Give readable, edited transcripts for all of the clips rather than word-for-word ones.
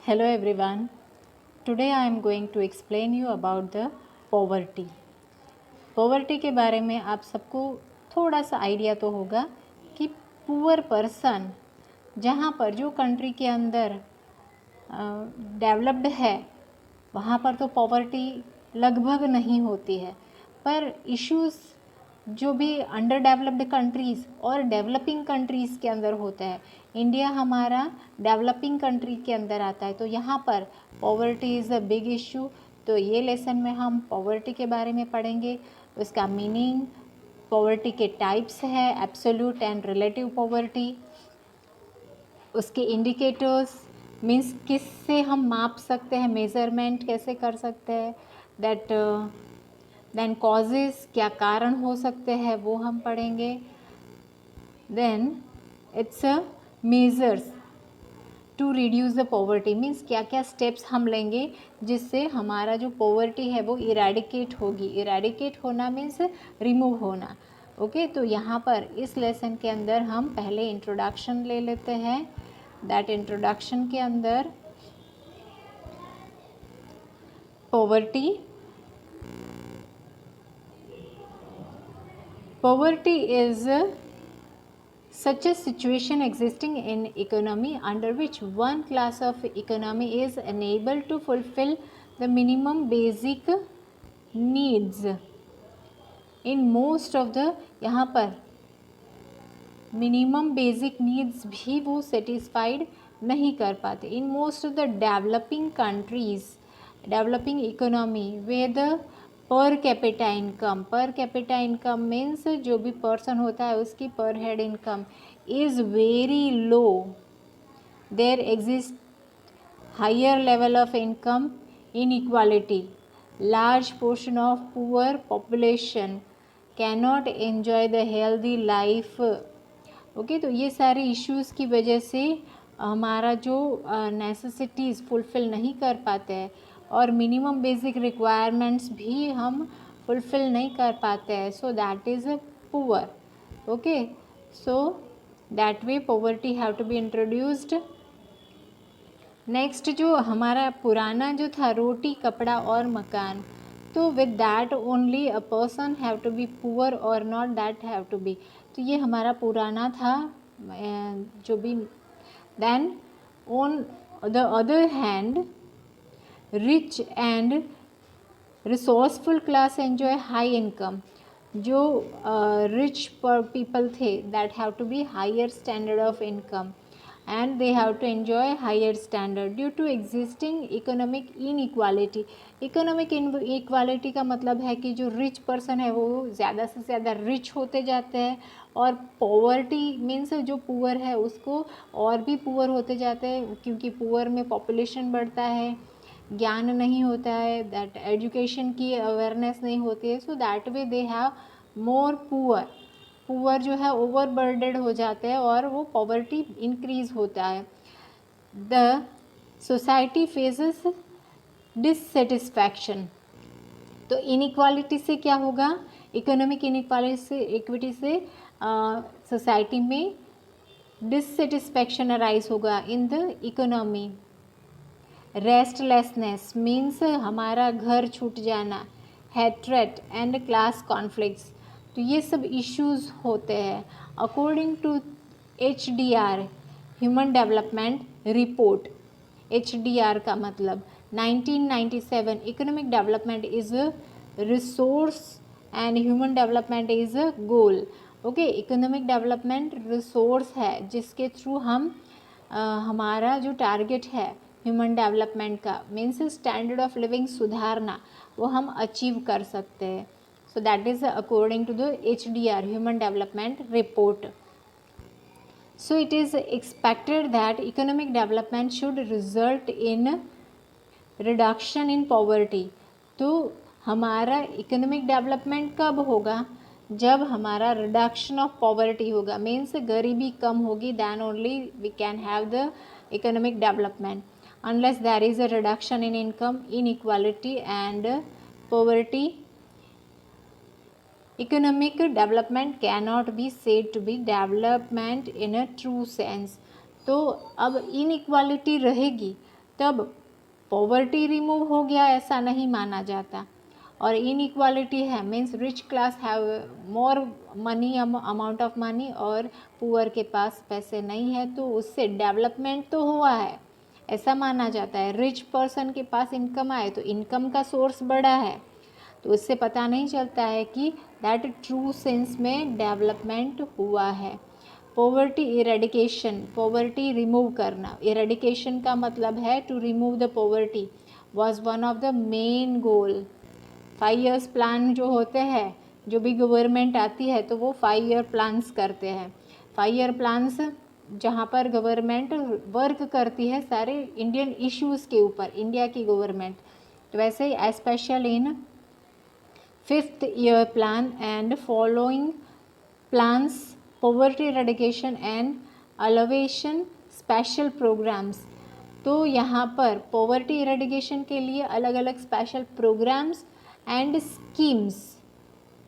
Hello everyone. Today I am going to explain you about the poverty. Poverty के बारे में आप सबको थोड़ा सा आइडिया तो होगा कि पुअर पर्सन जहाँ पर जो कंट्री के अंदर डेवलप्ड है वहाँ पर तो पॉवर्टी लगभग नहीं होती है, पर इश्यूज़ जो भी अंडर डेवलप्ड कंट्रीज़ और डेवलपिंग कंट्रीज़ के अंदर होता है, इंडिया हमारा डेवलपिंग कंट्री के अंदर आता है, तो यहाँ पर poverty is a big issue. तो ये लेसन में हम पॉवर्टी के बारे में पढ़ेंगे, उसका मीनिंग, पॉवर्टी के टाइप्स है, एब्सोल्यूट एंड रिलेटिव पॉवर्टी, उसके इंडिकेटर्स मीन्स किससे हम माप सकते हैं, मेज़रमेंट कैसे कर सकते हैं, दैट देन कॉजेज़ क्या कारण हो सकते हैं वो हम पढ़ेंगे। Then it's a measures to reduce the poverty means क्या क्या स्टेप्स हम लेंगे जिससे हमारा जो पॉवर्टी है वो इरेडिकेट होगी। इरेडिकेट होना मीन्स रिमूव होना। ओके, तो यहाँ पर इस लेसन के अंदर हम पहले इंट्रोडक्शन ले लेते हैं। दैट इंट्रोडक्शन के अंदर poverty is such a situation existing in economy under which one class of economy is unable to fulfill the minimum basic needs in most of the, यहाँ पर मिनिमम बेसिक नीड्स भी वो satisfied नहीं कर पाते। In most of the developing countries, developing economy way the per capita income means जो भी person होता है उसकी per head income is very low. There exist higher level of income inequality, large portion of poor population cannot enjoy the healthy life. Okay, तो ये सारे issues की वजह से हमारा जो नेसेसिटीज़ फुलफ़िल नहीं कर पाते हैं और मिनिमम बेसिक रिक्वायरमेंट्स भी हम फुलफ़िल नहीं कर पाते हैं, so that is a poor. Okay, so that way poverty have to be introduced. Next जो हमारा पुराना जो था रोटी कपड़ा और मकान, तो with that only a person have to be poor और not that have to be, तो ये हमारा पुराना था जो भी। Then on the other hand rich and resourceful class enjoy high income, जो रिच पीपल थे that have to be higher standard of income and they have to enjoy higher standard due to existing economic inequality। economic inequality का मतलब है कि जो rich person है वो ज़्यादा से ज़्यादा रिच होते जाते हैं और पॉवर्टी मीन्स जो पुअर है उसको और भी पुअर होते जाते हैं, क्योंकि पुअर में पॉपुलेशन बढ़ता है, ज्ञान नहीं होता है, दैट एजुकेशन की अवेयरनेस नहीं होती है, so that way they have more poor जो है ओवरबर्डेड हो जाते हैं और वो पॉवर्टी इंक्रीज होता है। द सोसाइटी फेसेस डिससेटिस्फैक्शन, तो इनइक्वालिटी से क्या होगा, इकोनॉमिक इक्विटी से सोसाइटी में डिससेटिस्फैक्शन अराइज होगा in the economy. Restlessness means हमारा घर छूट जाना, हेट्रेट एंड क्लास कॉन्फ्लिक्ट्स, तो ये सब इश्यूज़ होते हैं। According to HDR human development report, HDR का मतलब 1997, economic development is a resource and human development is a goal. Okay, economic development resource है जिसके थ्रू हम हमारा जो टारगेट है ह्यूमन डेवलपमेंट का मीन्स स्टैंडर्ड ऑफ लिविंग सुधारना, वो हम अचीव कर सकते हैं। So that is according to the HDR human development report. So it is expected that economic development should result in reduction in poverty, तो हमारा इकोनॉमिक डेवलपमेंट कब होगा, जब हमारा रिडक्शन ऑफ पॉवर्टी होगा, मीन्स गरीबी कम होगी, then only we can have the economic development. unless there is a reduction in income inequality and poverty, economic development cannot be said to be development in a true sense। तो अब inequality रहेगी तब poverty remove हो गया ऐसा नहीं माना जाता। और इनइक्वालिटी है means rich class have more money, amount of money, और पुअर के पास पैसे नहीं है, तो उससे डेवलपमेंट तो हुआ है ऐसा माना जाता है। रिच पर्सन के पास इनकम आए तो इनकम का सोर्स बड़ा है, तो उससे पता नहीं चलता है कि दैट ट्रू सेंस में डेवलपमेंट हुआ है। पॉवर्टी इरेडिकेशन, पॉवर्टी रिमूव करना। इरेडिकेशन का मतलब है to remove the poverty was one of the main goal. 5 years plan जो होते हैं, जो भी गवर्नमेंट आती है तो वो 5 ईयर प्लान्स करते हैं। 5 ईयर प्लान्स जहाँ पर गवर्नमेंट वर्क करती है सारे इंडियन इश्यूज़ के ऊपर, इंडिया की गवर्नमेंट। तो वैसे ही special in 5th year plan and following plans, poverty eradication and elevation special programs। तो यहाँ पर poverty eradication के लिए अलग अलग special programs and schemes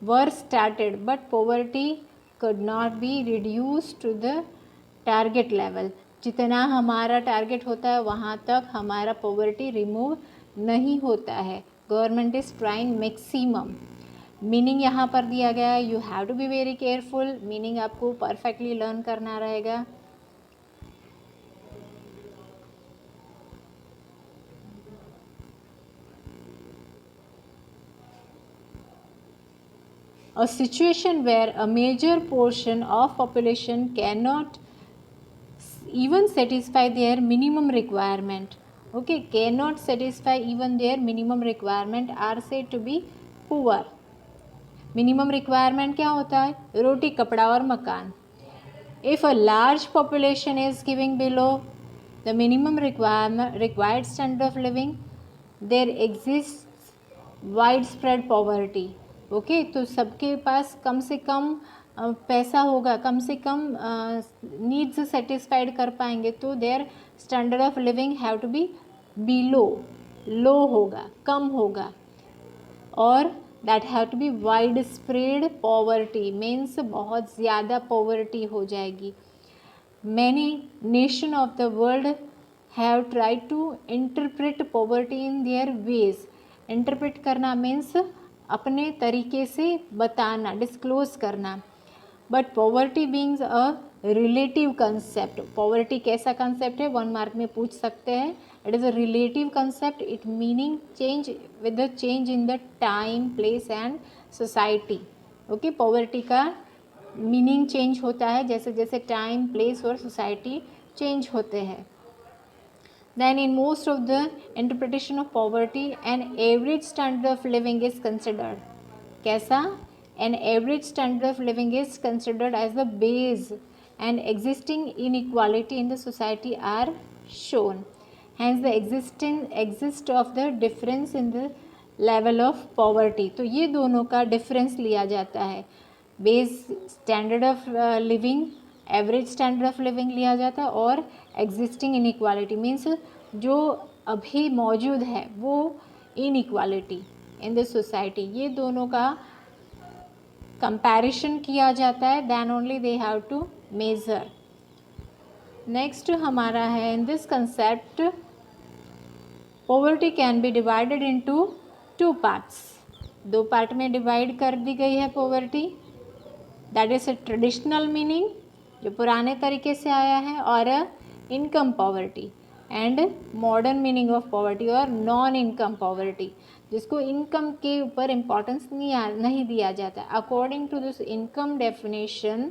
were started, but poverty could not be reduced to the target level। जितना हमारा target होता है वहाँ तक हमारा पॉवर्टी रिमूव नहीं होता है। Government is trying maximum. Meaning यहाँ पर दिया गया है, you have to be very careful. Meaning आपको परफेक्टली लर्न करना रहेगा। A situation where a major portion of population cannot even satisfy their minimum requirement, okay, cannot satisfy even their minimum requirement are said to be poor। Minimum requirement क्या होता है? रोटी, कपड़ा और मकान। If a large population is giving below the minimum required standard of living, there exist wide spread poverty. Okay, तो सबके पास कम से कम पैसा होगा, कम से कम नीड्स सेटिस्फाइड कर पाएंगे, तो their standard of living have to be below, low होगा, कम होगा। और that have to be wide spread poverty means बहुत ज़्यादा पॉवर्टी हो जाएगी। Many nation of the world have try to interpret poverty in their ways. Interpret करना means अपने तरीके से बताना, डिस्क्लोज करना। But poverty being a relative concept. Poverty कैसा कंसेप्ट है? 1 मार्क में पूछ सकते हैं। It is a relative concept, it meaning change with the change in the time, place and society. Okay, poverty का मीनिंग चेंज होता है जैसे जैसे टाइम, प्लेस और सोसाइटी चेंज होते हैं। Then in most of the interpretation of poverty, an average standard of living is considered. कैसा? An average standard of living is considered as the base, and existing inequality in the society are shown. Hence the exist of the difference in the level of poverty। तो ये दोनों का difference लिया जाता है। Base standard of living, average standard of living लिया जाता है, और एग्जिस्टिंग इनइक्वालिटी मीन्स जो अभी मौजूद है वो इनइक्वालिटी इन द सोसाइटी, ये दोनों का कंपैरिजन किया जाता है। Then only they have to measure. Next हमारा है in this concept poverty can be divided into 2 parts. 2 part में डिवाइड कर दी गई है poverty. That is a traditional meaning जो पुराने तरीके से आया है, और income poverty and modern meaning of poverty और नॉन इनकम पॉवर्टी, जिसको इनकम के ऊपर इम्पॉर्टेंस नहीं दिया जाता। According to this income definition,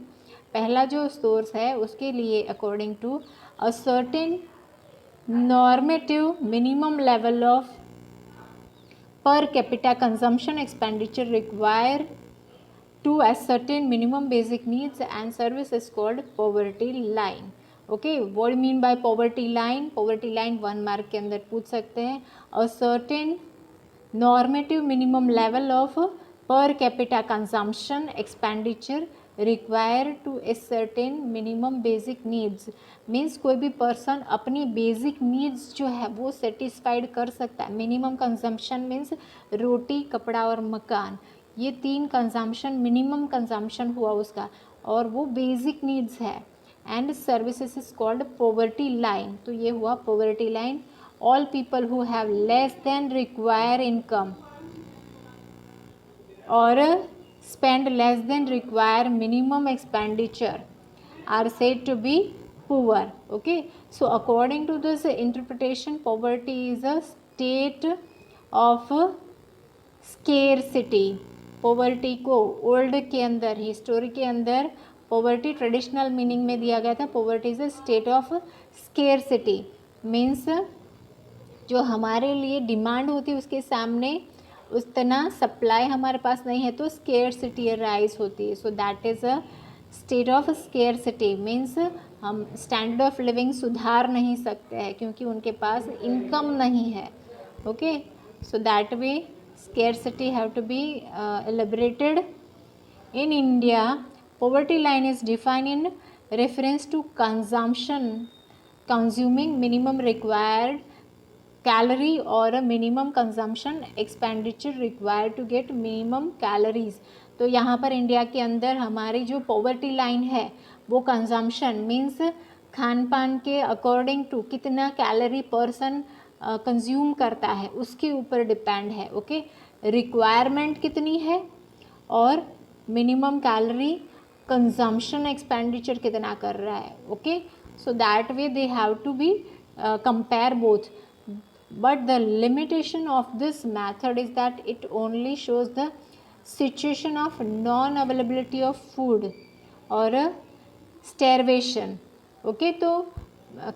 पहला जो सोर्स है उसके लिए according to a certain normative minimum level of per capita consumption expenditure require to ascertain minimum basic needs and service is called poverty line। okay, what do you mean by poverty line? poverty line 1 mark के अंदर पूछ सकते हैं। a certain normative minimum level of per capita consumption expenditure required to ascertain minimum basic needs means कोई भी person अपनी basic needs जो है वो सेटिस्फाइड कर सकता है। मिनिमम कंजम्पशन मीन्स रोटी, कपड़ा और मकान, ये 3 कंजम्पशन मिनिमम कंजम्पशन हुआ उसका, और वो बेसिक नीड्स है। And services is called poverty line, तो ये हुआ poverty line. all people who have less than required income or spend less than required minimum expenditure are said to be poor. Okay, so according to this interpretation, poverty is a state of scarcity. Poverty को old के अंदर, history के अंदर poverty traditional meaning में दिया गया था. Poverty is a state of scarcity, means जो हमारे लिए डिमांड होती है उसके सामने उतना सप्लाई हमारे पास नहीं है तो स्केरसिटी अराइज होती है. So that is a state of scarcity, means हम स्टैंडर्ड ऑफ लिविंग सुधार नहीं सकते हैं क्योंकि उनके पास इनकम नहीं है. Okay, so that way scarcity have to be elaborated. In India, poverty line is defined in reference to consuming minimum required calorie or a minimum consumption expenditure required to get minimum calories. तो यहाँ पर India के अंदर हमारी जो poverty line है वो consumption means Khan पान के अकॉर्डिंग टू कितना कैलोरी पर्सन कंज्यूम करता है उसके ऊपर डिपेंड है. ओके, रिक्वायरमेंट कितनी है और मिनिमम कैलोरी कंजम्पशन एक्सपेंडिचर कितना कर रहा है. Okay, so that way they have to be compare both. But the limitation of this method is that it only shows the situation of non availability of food और starvation. Okay, तो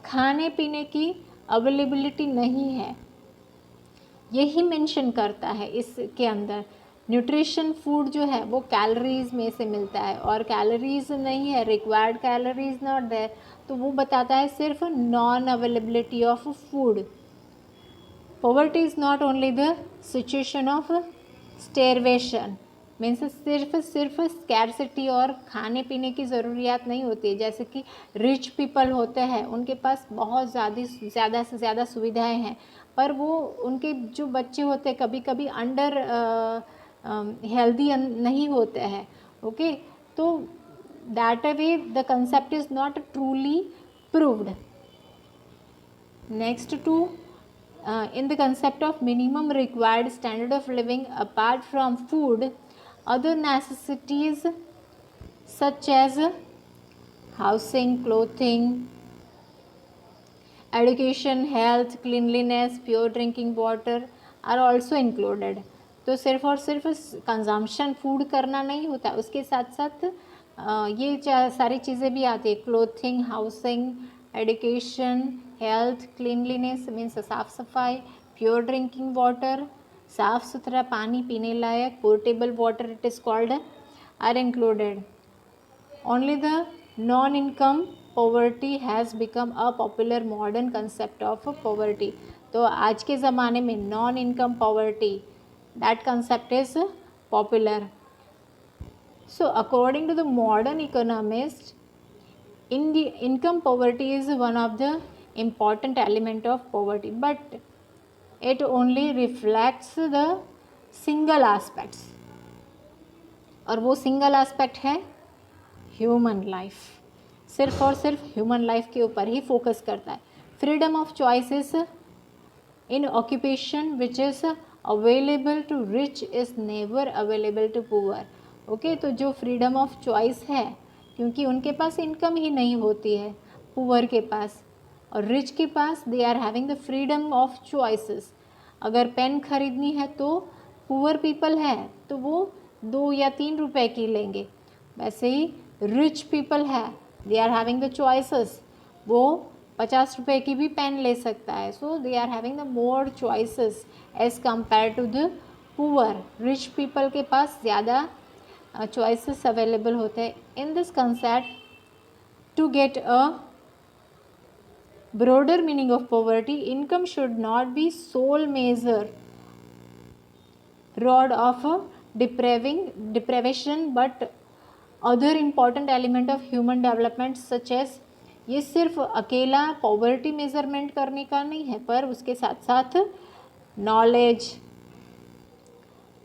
खाने पीने की availability नहीं है, यही mention करता है इसके अंदर. न्यूट्रिशन फूड जो है वो कैलोरीज में से मिलता है और कैलोरीज नहीं है, रिक्वायर्ड कैलोरीज नॉट देयर, तो वो बताता है सिर्फ non availability of food. Poverty is not only the situation of starvation, means सिर्फ स्कैरसिटी और खाने पीने की ज़रूरियात नहीं होती है. जैसे कि रिच पीपल होते हैं उनके पास बहुत ज़्यादा से ज़्यादा सुविधाएं हैं पर वो उनके जो बच्चे होते हैं कभी कभी अंडर हेल्दी नहीं होते हैं. ओके, तो that way the concept is not truly proved. Next to in the concept of minimum required standard of living apart from food, other necessities such as housing, clothing, education, health, cleanliness, pure drinking water are also included. तो सिर्फ और सिर्फ consumption food करना नहीं होता, उसके साथ साथ ये सारी चीज़ें भी आती है. Clothing, housing, education, health, cleanliness means साफ़ सफाई, प्योर ड्रिंकिंग वाटर साफ़ सुथरा पानी पीने लायक, portable water it is called are included. Only the non income poverty has become a popular modern concept of poverty. तो आज के ज़माने में non income poverty that concept is popular. So according to the modern economist, income poverty is one of the important element of poverty, but it only reflects the single aspects, और वो single aspect है human life. सिर्फ और सिर्फ human life के ऊपर ही focus करता है. Freedom of choices in occupation which is available to rich is never available to poor. Okay, तो जो फ्रीडम ऑफ चॉइस है क्योंकि उनके पास इनकम ही नहीं होती है पुअर के पास, और रिच के पास they are having the freedom of choices. अगर पेन खरीदनी है तो पुअर पीपल है तो वो 2 या 3 रुपए की लेंगे, वैसे ही रिच पीपल है they are having the choices, वो 50 रुपए की भी पेन ले सकता है. So they are having the more choices as compare to the poor. Rich people के पास ज़्यादा choices अवेलेबल होते हैं. In this concept, to get a broader meaning of poverty, income should not be sole measure rod of deprivation but other important element of human development such as, ये सिर्फ अकेला poverty measurement करने का नहीं है पर उसके साथ साथ knowledge,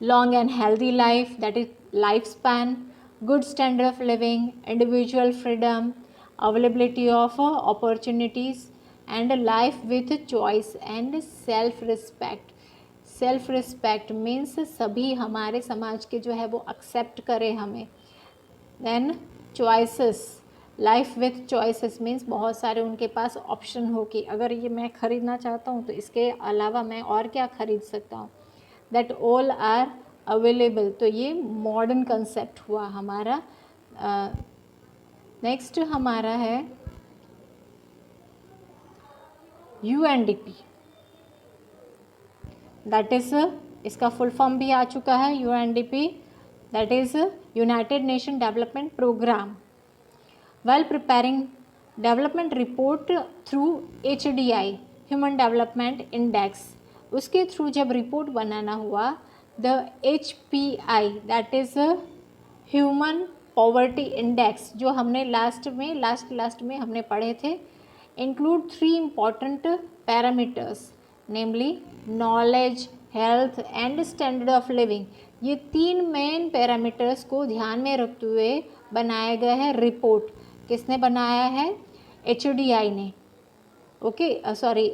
long and healthy life, that is lifespan, good standard of living, individual freedom, availability of opportunities, and life with choice and self respect. Self respect means सभी हमारे समाज के जो है वो एक्सेप्ट करें हमें। Then choices, life with choices means बहुत सारे उनके पास ऑप्शन हो कि अगर ये मैं ख़रीदना चाहता हूँ तो इसके अलावा मैं और क्या ख़रीद सकता हूँ। That all are available. तो ये मॉडर्न कंसेप्ट हुआ हमारा। नेक्स्ट हमारा है UNDP। दैट इज़, इसका फुल फॉर्म भी आ चुका है UNDP, that is United Nation development programme. While preparing development report through HDI Human Development Index, उसके थ्रू जब रिपोर्ट बनाना हुआ, the HPI that is Human Poverty Index जो हमने लास्ट में हमने पढ़े थे, include 3 important parameters namely knowledge, health and standard of living। ये 3 मेन पैरामीटर्स को ध्यान में रखते हुए बनाया गया है रिपोर्ट। किसने बनाया है? HDI ने। Okay, sorry,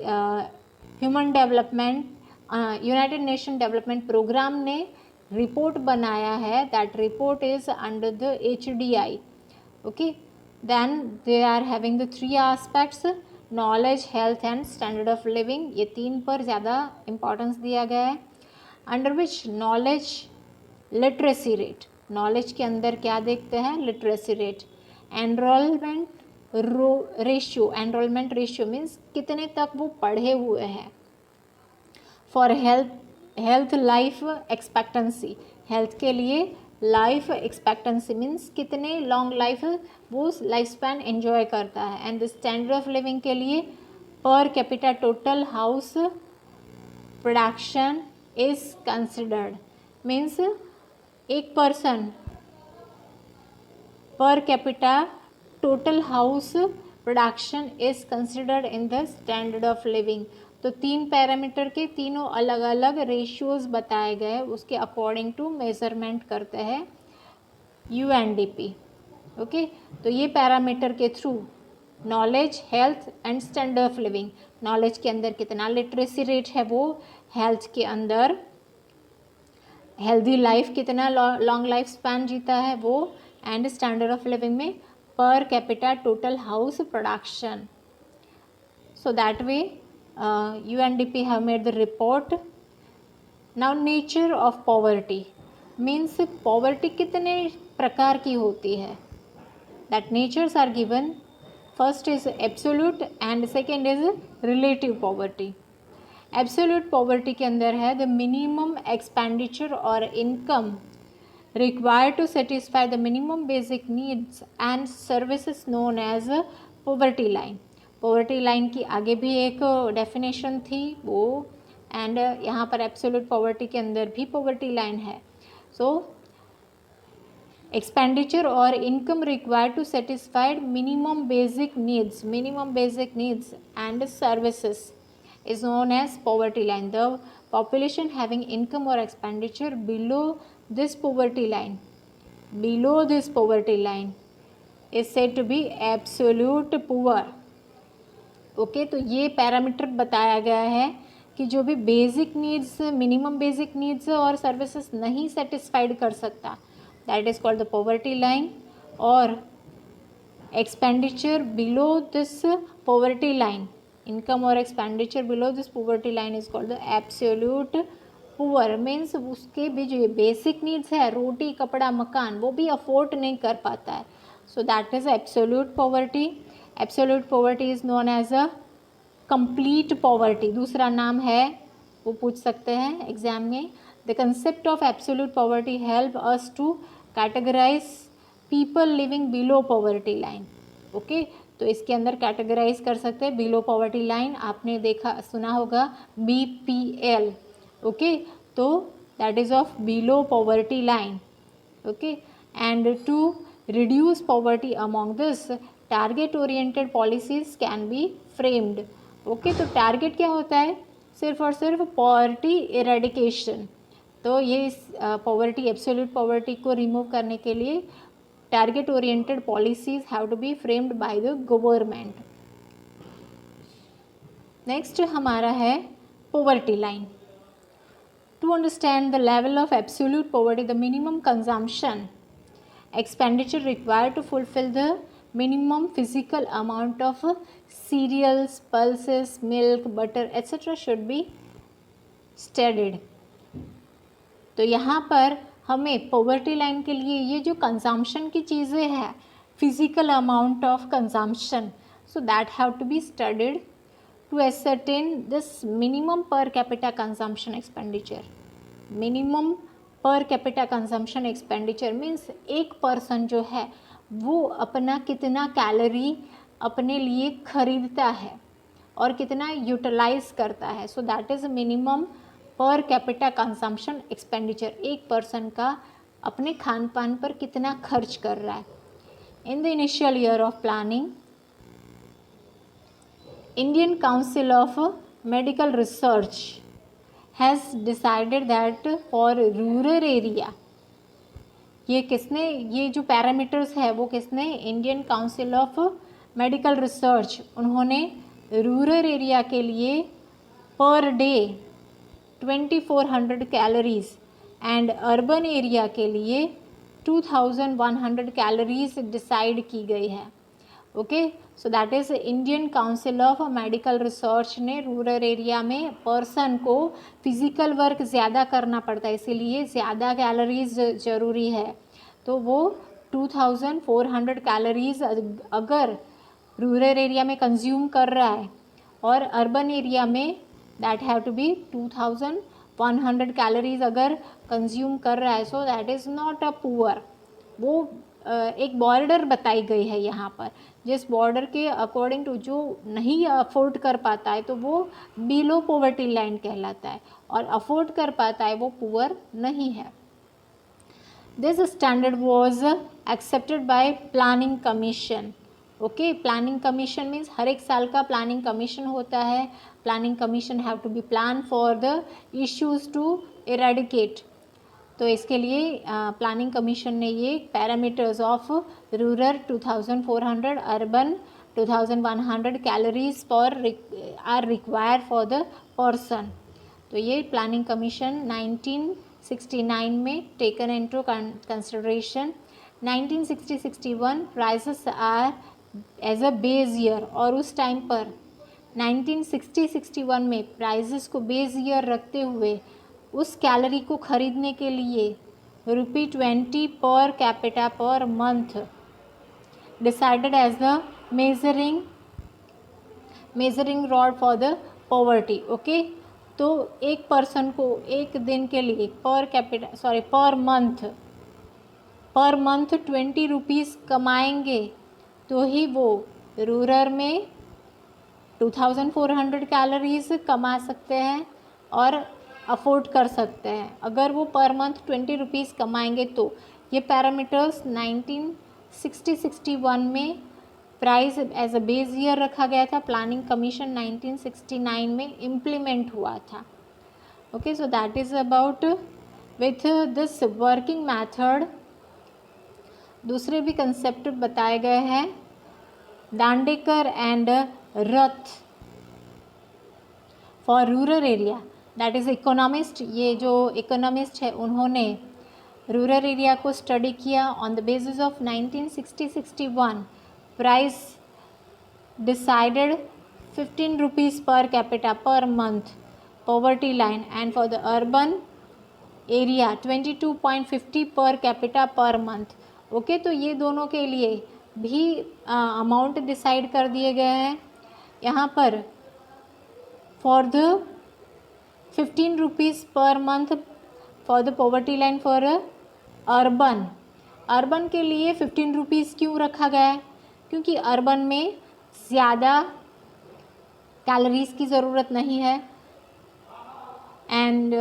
human development United Nation development programme ने रिपोर्ट बनाया है। That report is under the HDI। Okay, then they are having the 3 aspects, knowledge, health and standard of living. ये 3 पर ज़्यादा इम्पॉर्टेंस दिया गया है। Under which knowledge literacy rate, knowledge के अंदर क्या देखते हैं? Literacy rate. Enrolment ratio, enrolment ratio means कितने तक वो पढ़े हुए हैं। For health life expectancy, health के लिए लाइफ एक्सपेक्टेंसी मीन्स कितने लॉन्ग लाइफ वो लाइफ स्पैन एंजॉय करता है। And the standard of living के लिए per capita total house production is considered, means एक person per capita total house production is considered in the standard of living. तो 3 parameter के तीनों अलग अलग रेशियोज बताए गए, उसके अकॉर्डिंग टू मेजरमेंट करते हैं UNDP। ओके, तो ये पैरामीटर के through knowledge, health and standard of living, knowledge के अंदर कितना लिटरेसी रेट है वो, हेल्थ के अंदर हेल्दी लाइफ कितना लॉन्ग लाइफ स्पैन जीता है वो, एंड स्टैंडर्ड ऑफ लिविंग में पर capita total house production. So that way UNDP have made the report. Now nature of poverty means poverty कितने प्रकार की होती है। That natures are given. First is absolute and second is relative poverty. Absolute poverty के अंदर है the minimum expenditure or income required to satisfy the minimum basic needs and services known as poverty line. Poverty line की आगे भी एक definition थी वो, and यहाँ पर एब्सोल्यूट पॉवर्टी के अंदर भी पॉवर्टी लाइन है। सो एक्सपेंडिचर और income required to satisfied minimum basic needs and services is known as poverty line. The population having income or expenditure below this poverty line is said to be absolute poor. Okay, तो ये parameter बताया गया है कि जो भी basic needs, minimum basic needs और services नहीं सेटिस्फाइड कर सकता, that is called the poverty line. और expenditure below this poverty line, income और expenditure below this poverty line is called the absolute poor. Means उसके भी जो बेसिक नीड्स है, रोटी, कपड़ा, मकान, वो भी अफोर्ड नहीं कर पाता है। So that is absolute poverty. Absolute poverty is known as a complete poverty, दूसरा नाम है, वो पूछ सकते हैं एग्जाम में। The concept of absolute poverty help us to categorise people living below poverty line. Okay, तो इसके अंदर कैटेगराइज कर सकते हैं बिलो पॉवर्टी लाइन, आपने देखा सुना होगा BPL। ओके, तो that is of below poverty line. Okay, and to reduce poverty among this target oriented policies can be framed. Okay, तो टारगेट क्या होता है? सिर्फ और सिर्फ पॉवर्टी इरेडिकेशन। तो ये पॉवर्टी, एब्सोल्यूट पॉवर्टी को रिमूव करने के लिए target oriented policies have to be framed by the government. Next हमारा है poverty line. To understand the level of absolute poverty, the minimum consumption expenditure required to fulfill the minimum physical amount of cereals, pulses, milk, butter etc. should be studied. तो यहाँ पर हमें poverty line के लिए ये जो consumption की चीज़ें हैं, physical amount of consumption, so that have to be studied to ascertain this minimum per capita consumption expenditure. Minimum per capita consumption expenditure means एक पर्सन जो है वो अपना कितना कैलोरी अपने लिए खरीदता है और कितना यूटिलाइज करता है. So that is minimum per capita consumption expenditure. एक पर्सन का अपने खान पान पर कितना खर्च कर रहा है. In the initial year of planning, Indian council of medical research has decided that for rural area, ये जो पैरामीटर्स है वो किसने, Indian council of medical research, उन्होंने रूरल एरिया के लिए per day 2400 calories and urban area के लिए 2100 कैलोरीज डिसाइड की गई है. Okay, so that is Indian council of medical research ने रूरल एरिया में पर्सन को फिज़िकल वर्क ज़्यादा करना पड़ता है, इसीलिए ज़्यादा कैलोरीज ज़रूरी है. तो वो 2400 कैलोरीज अगर रूरल एरिया में कंज्यूम कर रहा है और अर्बन एरिया में that have to be 2100 calories अगर कंज्यूम कर रहा है. So that is not a poor. वो एक बॉर्डर बताई गई है यहाँ पर, जिस बॉर्डर के अकॉर्डिंग टू जो नहीं अफोर्ड कर पाता है तो वो बिलो पॉवर्टी लाइन कहलाता है, और अफोर्ड कर पाता है वो पुअर नहीं है. This standard was accepted by planning commission. Okay, planning commission means हर एक साल का प्लानिंग कमीशन होता है. Planning commission have to be plan for the issues to eradicate. तो इसके लिए प्लानिंग कमीशन ने ये parameters of rural 2400, urban 2100 calories per are required for the person. तो ये प्लानिंग कमीशन 1969 में taken into consideration. 1960-61 prices are as a base year, और उस टाइम पर 1960-61 में प्राइसेस को बेस ईयर रखते हुए उस कैलोरी को खरीदने के लिए ₹20 per capita per month decided as the measuring rod for the poverty. Okay, तो एक पर्सन को एक दिन के लिए पर मंथ 20 रुपीज़ कमाएंगे तो ही वो रूरल में 2400 कैलोरीज कमा सकते हैं और अफोर्ड कर सकते हैं. अगर वो पर मंथ 20 रुपीज़ कमाएंगे तो ये पैरामीटर्स 1960-61 में price as a base year रखा गया था. प्लानिंग कमीशन 1969 में इम्प्लीमेंट हुआ था. Okay, so that is about with this working method. दूसरे भी कंसेप्ट बताए गए हैं. Dandekar and Rath for rural area, that is economist. ये जो इकोनॉमिस्ट है उन्होंने रूरल एरिया को स्टडी किया on the basis of 1960-61 price decided 15 rupees पर capita per month poverty line, and for the urban area 22.50 पर कैपिटा पर मंथ. ओके, तो ये दोनों के लिए भी अमाउंट डिसाइड कर दिए गए हैं. यहाँ पर for the 15 rupees per month for the poverty line for urban के लिए 15 रुपीज़ क्यों रखा गया है, क्योंकि अर्बन में ज़्यादा कैलोरीज की ज़रूरत नहीं है. एंड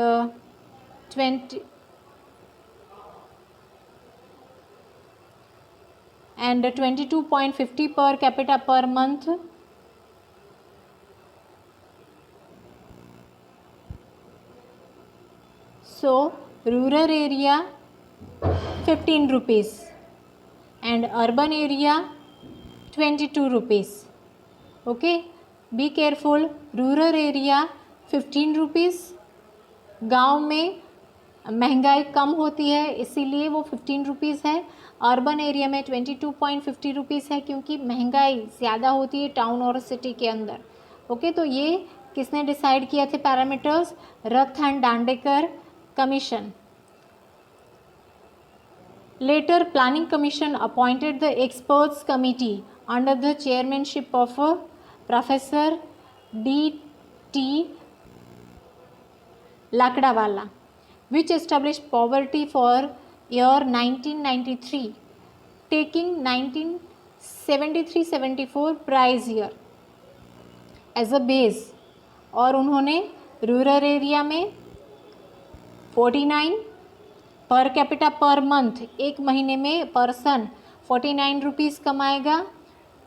22.50 पर capita per month. So rural area 15 rupees and urban area 22 rupees. Okay, be careful. Rural area 15 rupees, गाँव में महंगाई कम होती है इसीलिए वो 15 रुपीज़ है। अर्बन एरिया में 22.50 रुपीज़ है क्योंकि महंगाई ज़्यादा होती है टाउन और सिटी के अंदर। ओके, तो ये किसने डिसाइड किया थे parameters? Rath and Dandekar commission. Later, Planning Commission appointed the experts committee under the chairmanship of Professor D.T. Lakdawala, which established poverty for year 1993, taking 1973-74 price year as a base, और उन्होंने rural area में 49 पर capita per month, एक महीने में person 49 rupees कमाएगा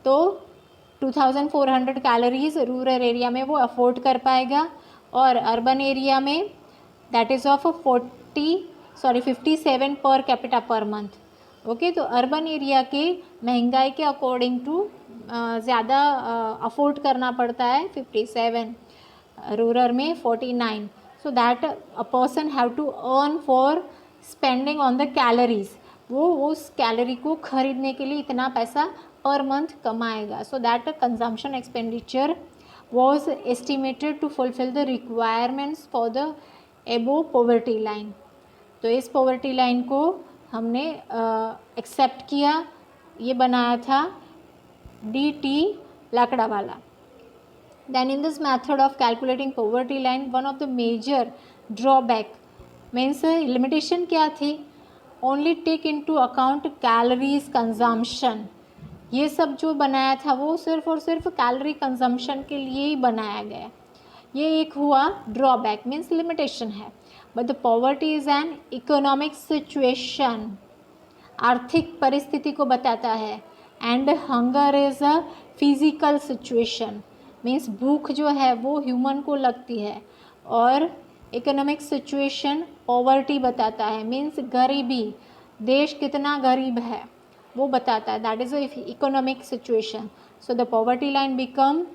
तो 2400 calories rural area में वो अफोर्ड कर पाएगा, और अर्बन एरिया में दैट इज़ ऑफ 57 पर कैपिटा पर मंथ। ओके, तो अर्बन एरिया के महंगाई के अकॉर्डिंग टू ज़्यादा अफोर्ड करना पड़ता है 57, रूरल में 49, so that a person have to earn for spending on the calories, वो उस कैलोरी को खरीदने के लिए इतना पैसा पर मंथ कमाएगा, so that consumption expenditure was estimated to fulfil the requirements for the above poverty line. तो इस पॉवर्टी लाइन को हमने एक्सेप्ट किया, ये बनाया था D.T. लाकड़ावाला। Then in this method of calculating poverty line, one of the major drawback means limitation क्या थी? Only take into account calories consumption. ये सब जो बनाया था वो सिर्फ और सिर्फ कैलोरी कंजम्पशन के लिए ही बनाया गया। ये एक हुआ ड्रॉबैक, मीन्स लिमिटेशन है। But the poverty is an economic situation, आर्थिक परिस्थिति को बताता है। And hunger is a physical situation, means भूख जो है वो ह्यूमन को लगती है, और इकोनॉमिक सिचुएशन पॉवर्टी बताता है, मीन्स गरीबी, देश कितना गरीब है वो बताता है, that is a economic situation. So the poverty line become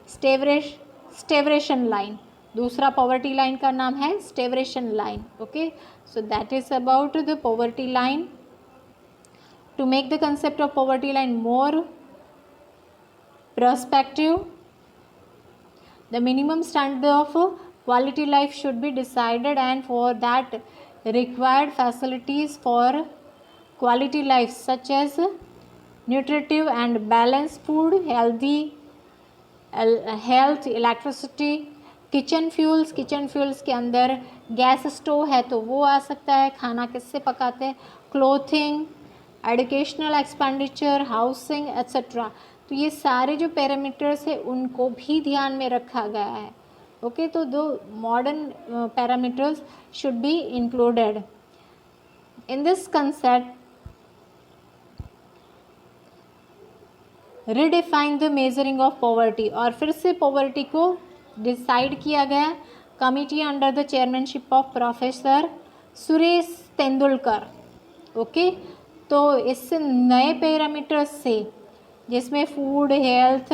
starvation line. दूसरा पॉवर्टी लाइन का नाम है starvation line. Okay, so that is about the poverty line. To make the concept of poverty line more perspective, the minimum standard of quality life should be decided, and for that required facilities for quality life such as nutritive and balanced food, health, electricity, kitchen fuels के अंदर gas stove है तो वो आ सकता है, खाना किससे पकाते हैं, clothing, educational expenditure, housing etcetera. तो ये सारे जो पैरामीटर्स है उनको भी ध्यान में रखा गया है। ओके, तो दो modern parameters should be included in this concept. Redefine the measuring of poverty, और फिर से पॉवर्टी को डिसाइड किया गया committee under the chairmanship of professor Suresh Tendulkar. Okay, तो इस नए पैरामीटर्स से जिसमें food, health,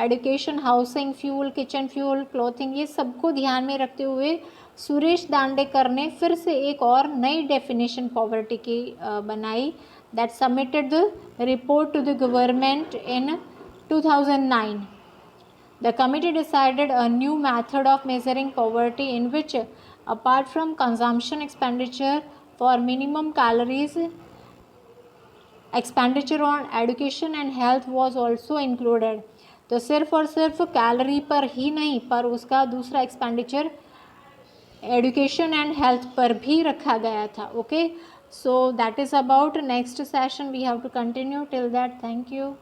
education, housing, fuel, kitchen fuel, clothing, ये सबको ध्यान में रखते हुए सुरेश दांडेकर ने फिर से एक और नई डेफिनेशन पॉवर्टी की बनाई, that submitted the report to the government in 2009. The committee decided a new method of measuring poverty in which, apart from consumption expenditure for minimum calories, expenditure on education and health was also included. तो सिर्फ और सिर्फ calorie पर ही नहीं, पर उसका दूसरा expenditure education and health पर भी रखा गया था. Okay, so that is about next session we have to continue. Till that, thank you.